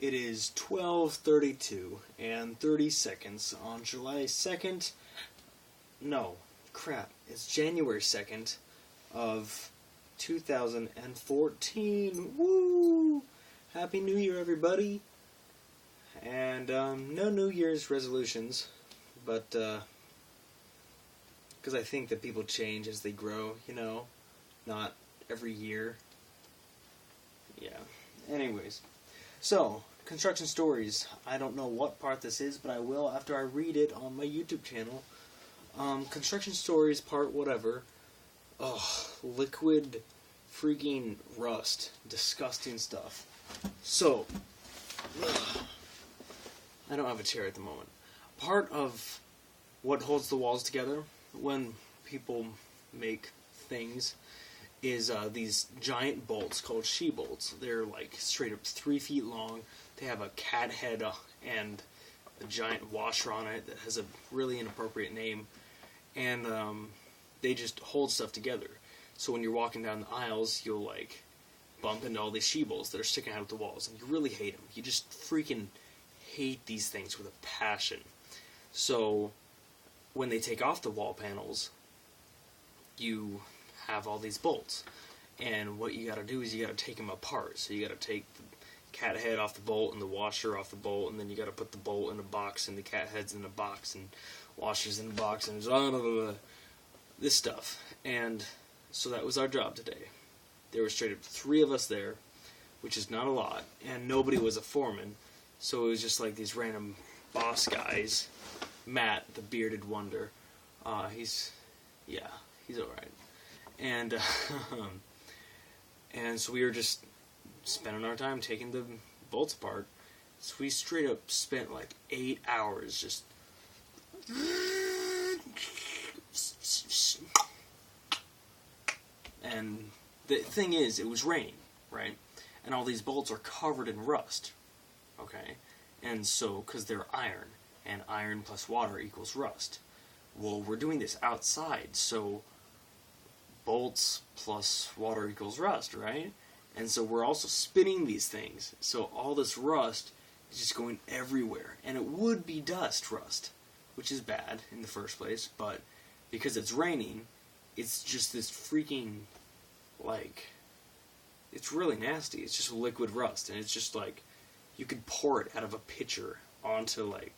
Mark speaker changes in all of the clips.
Speaker 1: It is 12:32 and 30 seconds on July 2nd. No, crap. It's January 2nd of 2014. Woo! Happy New Year, everybody. And no New Year's resolutions, but because I think that people change as they grow, you know, not every year. Yeah. Anyways. So, construction stories. I don't know what part this is, but I will after I read it on my YouTube channel. Construction stories part whatever. Ugh, liquid freaking rust. Disgusting stuff. So, I don't have a chair at the moment. Part of what holds the walls together when people make things is these giant bolts called she-bolts. They're like straight up 3 feet long. They have a cat head and a giant washer on it that has a really inappropriate name. And they just hold stuff together. So when you're walking down the aisles, you'll like bump into all these she-bolts that are sticking out of the walls. And you really hate them. You just freaking hate these things with a passion. So when they take off the wall panels, you have all these bolts, and what you got to do is you got to take them apart. So you got to take the cat head off the bolt and the washer off the bolt, and then you got to put the bolt in a box and the cat heads in a box and washers in a box and this stuff. And so that was our job today. There were straight up 3 of us there, which is not a lot, and nobody was a foreman, so it was just like these random boss guys. Matt, the bearded wonder, he's alright. And and so we were just spending our time taking the bolts apart. So we straight up spent like 8 hours just and the thing is, it was raining, right? And all these bolts are covered in rust, okay? And so, because they're iron, and iron plus water equals rust. Well, we're doing this outside, so bolts plus water equals rust, right? And so we're also spinning these things. So all this rust is just going everywhere. And it would be dust rust, which is bad in the first place. But because it's raining, it's just this freaking, like, it's really nasty. It's just liquid rust. And it's just like, you could pour it out of a pitcher onto, like,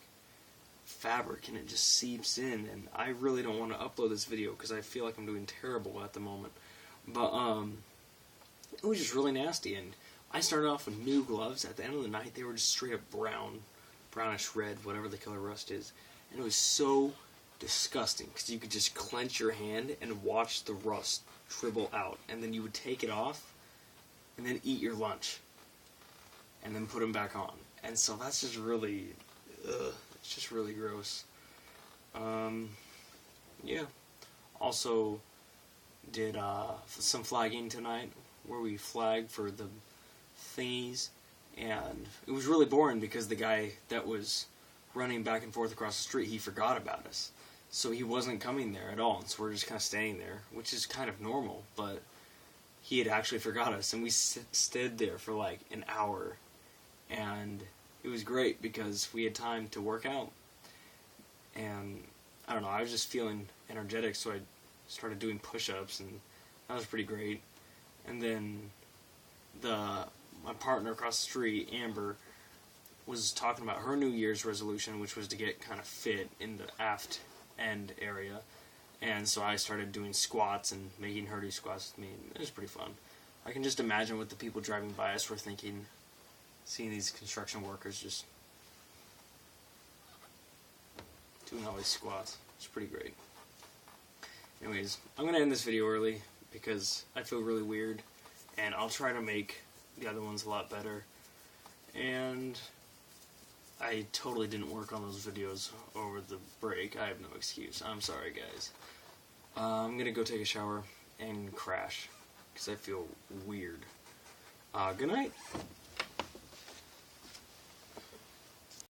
Speaker 1: fabric and it just seeps in, and I really don't want to upload this video because I feel like I'm doing terrible at the moment, but it was just really nasty. And I started off with new gloves. At the end of the night they were just straight up brownish red, whatever the color rust is, and it was so disgusting because you could just clench your hand and watch the rust dribble out, and then you would take it off and then eat your lunch and then put them back on. And so that's just really it's just really gross. Yeah. Also did some flagging tonight where we flagged for the thingies, and it was really boring because the guy that was running back and forth across the street, he forgot about us. So he wasn't coming there at all, and so we're just kind of staying there, which is kind of normal, but he had actually forgot us, and we stood there for like an hour, and it was great because we had time to work out. And I don't know, I was just feeling energetic, so I started doing push-ups, and that was pretty great. And then my partner across the street, Amber, was talking about her New Year's resolution, which was to get kind of fit in the aft end area. And so I started doing squats and making her do squats with me, and it was pretty fun. I can just imagine what the people driving by us were thinking, seeing these construction workers just doing all these squats. It's pretty great. Anyways, I'm going to end this video early because I feel really weird, and I'll try to make the other ones a lot better. And I totally didn't work on those videos over the break. I have no excuse. I'm sorry, guys. I'm going to go take a shower and crash because I feel weird. Good night.